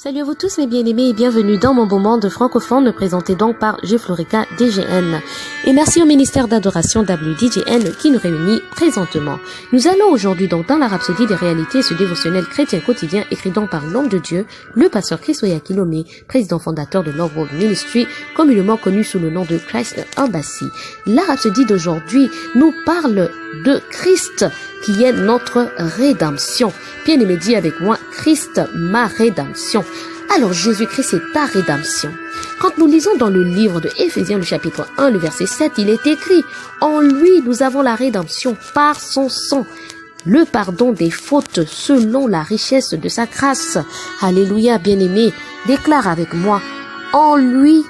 Salut à vous tous mes bien-aimés et bienvenue dans mon beau monde francophone présenté donc par Jeflorica DGN. Et merci au ministère d'adoration WDGN qui nous réunit présentement. Nous allons aujourd'hui donc dans la Rhapsodie des réalités, ce dévotionnel chrétien quotidien écrit donc par l'homme de Dieu, le pasteur Christoya Kilomé, président fondateur de Love World Ministry, communément connu sous le nom de Christ Embassy. La Rhapsodie d'aujourd'hui nous parle de Christ qui est notre rédemption. Bien-aimé, dis avec moi, Christ, ma rédemption. Alors, Jésus-Christ est ta rédemption. Quand nous lisons dans le livre de Éphésiens, le chapitre 1, le verset 7, il est écrit, « En lui, nous avons la rédemption par son sang, le pardon des fautes selon la richesse de sa grâce. » Alléluia, bien-aimé, déclare avec moi, « En lui,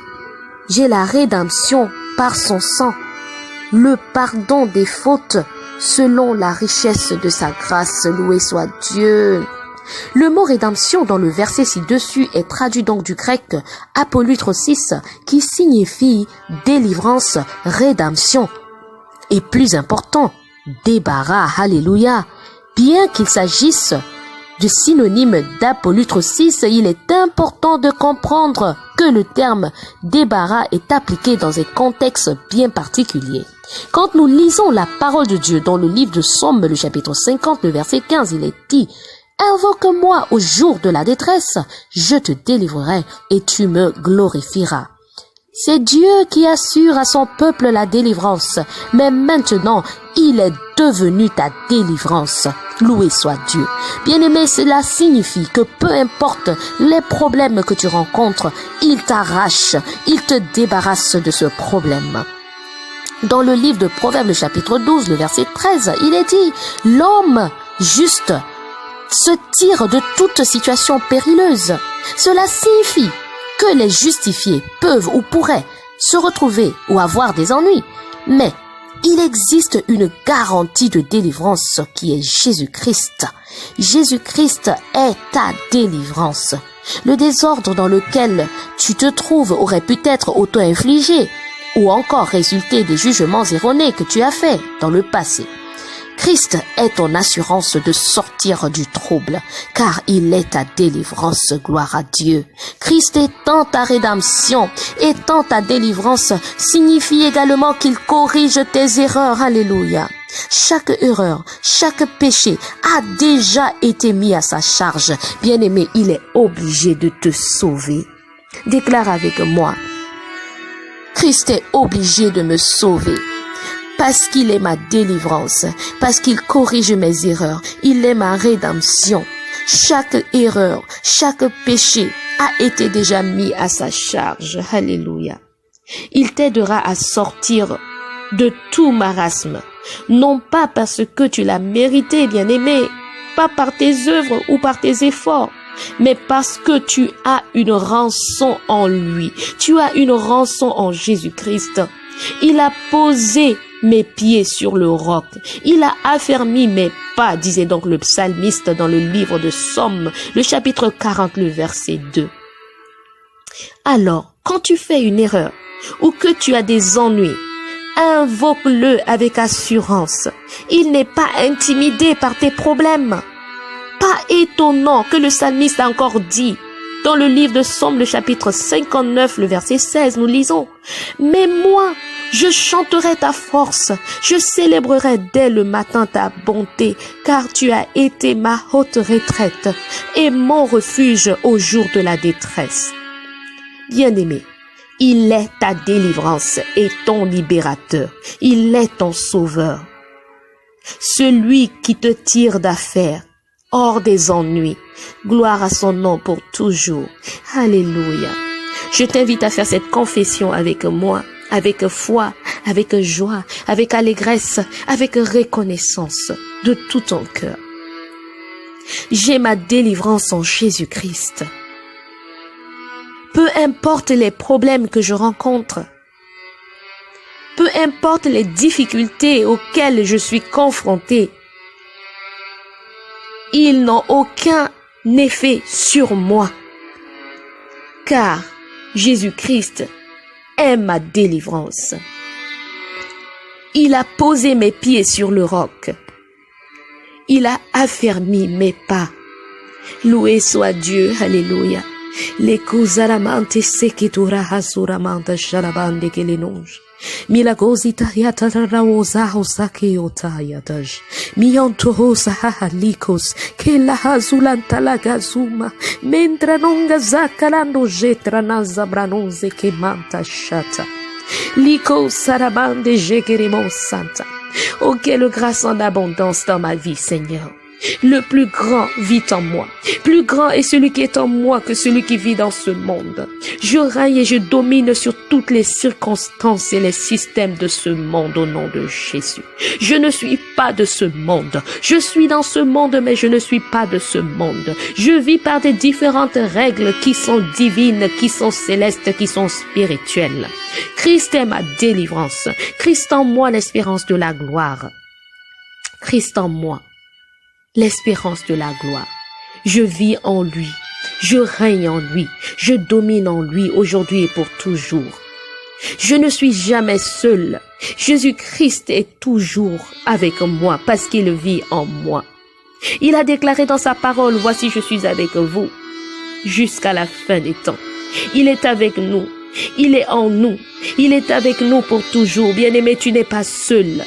j'ai la rédemption par son sang, le pardon des fautes selon la richesse de sa grâce. » Loué soit Dieu. Le mot rédemption dans le verset ci-dessus est traduit donc du grec apolutrosis qui signifie délivrance, rédemption. Et plus important, débarras, alléluia. Bien qu'il s'agisse de synonyme d'apolutrosis, il est important de comprendre que le terme débarras est appliqué dans un contexte bien particulier. Quand nous lisons la parole de Dieu dans le livre de Somme, le chapitre 50, le verset 15, il est dit « Invoque-moi au jour de la détresse, je te délivrerai et tu me glorifieras. » C'est Dieu qui assure à son peuple la délivrance, mais maintenant, il est devenu ta délivrance. Loué soit Dieu. Bien-aimé, cela signifie que peu importe les problèmes que tu rencontres, il t'arrache, il te débarrasse de ce problème. Dans le livre de Proverbes, le chapitre 12, le verset 13, il est dit « L'homme juste se tire de toute situation périleuse. » Cela signifie que les justifiés peuvent ou pourraient se retrouver ou avoir des ennuis. Mais il existe une garantie de délivrance qui est Jésus-Christ. Jésus-Christ est ta délivrance. Le désordre dans lequel tu te trouves aurait pu être auto-infligé ou encore résulter des jugements erronés que tu as faits dans le passé. Christ est ton assurance de sortir du trouble, car il est ta délivrance, gloire à Dieu. Christ étant ta rédemption, étant ta délivrance, signifie également qu'il corrige tes erreurs, alléluia. Chaque erreur, chaque péché a déjà été mis à sa charge. Bien-aimé, il est obligé de te sauver. Déclare avec moi, Christ est obligé de me sauver. Parce qu'il est ma délivrance, parce qu'il corrige mes erreurs, il est ma rédemption. Chaque erreur, chaque péché a été déjà mis à sa charge. Alléluia. Il t'aidera à sortir de tout marasme, non pas parce que tu l'as mérité, bien-aimé, pas par tes œuvres ou par tes efforts, mais parce que tu as une rançon en lui. Tu as une rançon en Jésus-Christ. Il a posé mes pieds sur le roc. Il a affermi mes pas, disait donc le psalmiste dans le livre de Somme, le chapitre 40, le verset 2. Alors, quand tu fais une erreur ou que tu as des ennuis, invoque-le avec assurance. Il n'est pas intimidé par tes problèmes. Pas étonnant que le psalmiste a encore dit, dans le livre de Somme, le chapitre 59, le verset 16, nous lisons « Mais moi, je chanterai ta force, je célébrerai dès le matin ta bonté, car tu as été ma haute retraite et mon refuge au jour de la détresse. » Bien-aimé, il est ta délivrance et ton libérateur. Il est ton sauveur. Celui qui te tire d'affaire, hors des ennuis. Gloire à son nom pour toujours. Alléluia. Je t'invite à faire cette confession avec moi, avec foi, avec joie, avec allégresse, avec reconnaissance de tout ton cœur. J'ai ma délivrance en Jésus-Christ. Peu importe les problèmes que je rencontre, peu importe les difficultés auxquelles je suis confronté, ils n'ont aucun effet sur moi, car Jésus-Christ est ma délivrance. Il a posé mes pieds sur le roc. Il a affermi mes pas. Loué soit Dieu, alléluia. Les kuzaramante sekitura hasuramanta sharabande kelenonge. Milagosita yataraosa hosake otayataj. Miontohosa hahalikos. Kela hazulantalagazuma. Mentre nonga zakalando jetrana zabranonze kemanta shata. Liko sarabande jekeremon santa. Oh, quelle grâce en abondance dans ma vie, Seigneur. Le plus grand vit en moi. Plus grand est celui qui est en moi que celui qui vit dans ce monde. Je règne et je domine sur toutes les circonstances et les systèmes de ce monde au nom de Jésus. Je ne suis pas de ce monde. Je suis dans ce monde, mais je ne suis pas de ce monde. Je vis par des différentes règles qui sont divines, qui sont célestes, qui sont spirituelles. Christ est ma délivrance. Christ en moi l'espérance de la gloire. Christ en moi l'espérance de la gloire. Je vis en lui, je règne en lui, je domine en lui aujourd'hui et pour toujours. Je ne suis jamais seul. Jésus-Christ est toujours avec moi parce qu'il vit en moi. Il a déclaré dans sa parole, voici je suis avec vous jusqu'à la fin des temps. Il est avec nous, il est en nous, il est avec nous pour toujours. Bien-aimé, tu n'es pas seul.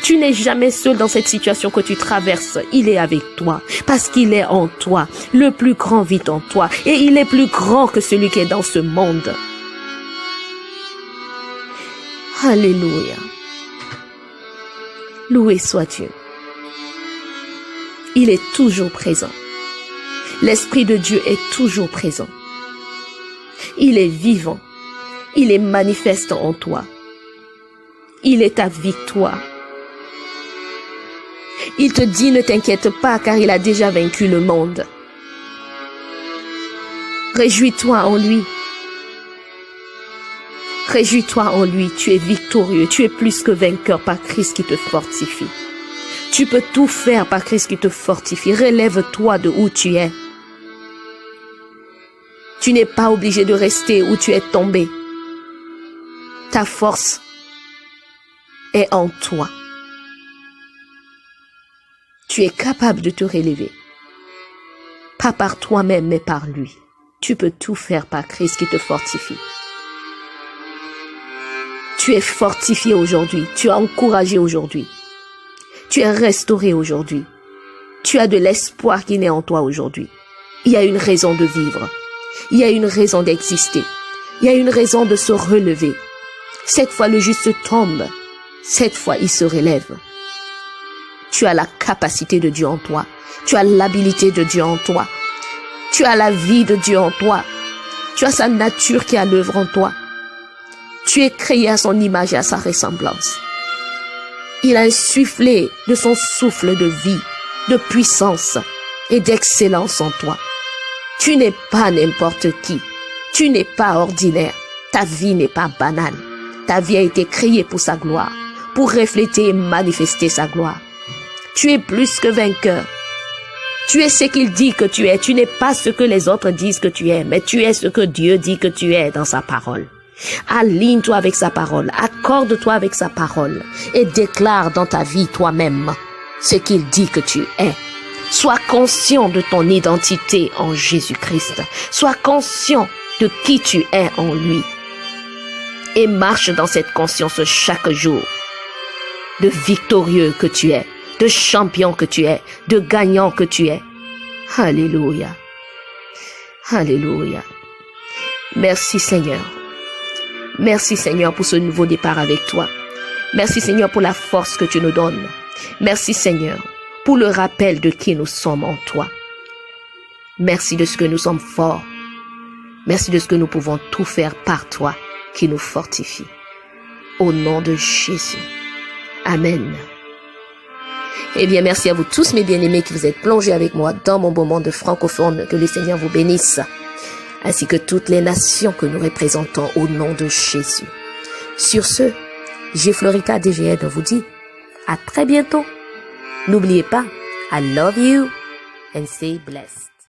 Tu n'es jamais seul dans cette situation que tu traverses. Il est avec toi parce qu'il est en toi. Le plus grand vit en toi et il est plus grand que celui qui est dans ce monde. Alléluia. Loué soit Dieu. Il est toujours présent. L'Esprit de Dieu est toujours présent. Il est vivant. Il est manifeste en toi. Il est ta victoire. Il te dit ne t'inquiète pas car il a déjà vaincu le monde. Réjouis-toi en lui. Réjouis-toi en lui. Tu es victorieux. Tu es plus que vainqueur par Christ qui te fortifie. Tu peux tout faire par Christ qui te fortifie. Relève-toi de où tu es. Tu n'es pas obligé de rester où tu es tombé. Ta force est en toi. Tu es capable de te relever. Pas par toi-même, mais par lui. Tu peux tout faire par Christ qui te fortifie. Tu es fortifié aujourd'hui. Tu es encouragé aujourd'hui. Tu es restauré aujourd'hui. Tu as de l'espoir qui naît en toi aujourd'hui. Il y a une raison de vivre. Il y a une raison d'exister. Il y a une raison de se relever. Cette fois, le juste tombe. Cette fois, il se relève. Tu as la capacité de Dieu en toi. Tu as l'habilité de Dieu en toi. Tu as la vie de Dieu en toi. Tu as sa nature qui est à l'œuvre en toi. Tu es créé à son image et à sa ressemblance. Il a insufflé de son souffle de vie, de puissance et d'excellence en toi. Tu n'es pas n'importe qui. Tu n'es pas ordinaire. Ta vie n'est pas banale. Ta vie a été créée pour sa gloire, pour refléter et manifester sa gloire. Tu es plus que vainqueur. Tu es ce qu'il dit que tu es. Tu n'es pas ce que les autres disent que tu es, mais tu es ce que Dieu dit que tu es dans sa parole. Aligne-toi avec sa parole, accorde-toi avec sa parole et déclare dans ta vie toi-même ce qu'il dit que tu es. Sois conscient de ton identité en Jésus-Christ. Sois conscient de qui tu es en lui. Et marche dans cette conscience chaque jour. De victorieux que tu es, de champion que tu es, de gagnant que tu es. Alléluia. Alléluia. Merci Seigneur. Merci Seigneur pour ce nouveau départ avec toi. Merci Seigneur pour la force que tu nous donnes. Merci Seigneur pour le rappel de qui nous sommes en toi. Merci de ce que nous sommes forts. Merci de ce que nous pouvons tout faire par toi qui nous fortifie. Au nom de Jésus. Amen. Eh bien, merci à vous tous mes bien-aimés qui vous êtes plongés avec moi dans mon moment de francophone. Que le Seigneur vous bénisse. Ainsi que toutes les nations que nous représentons au nom de Jésus. Sur ce, Jeflorica DGN vous dit à très bientôt. N'oubliez pas, I love you and stay blessed.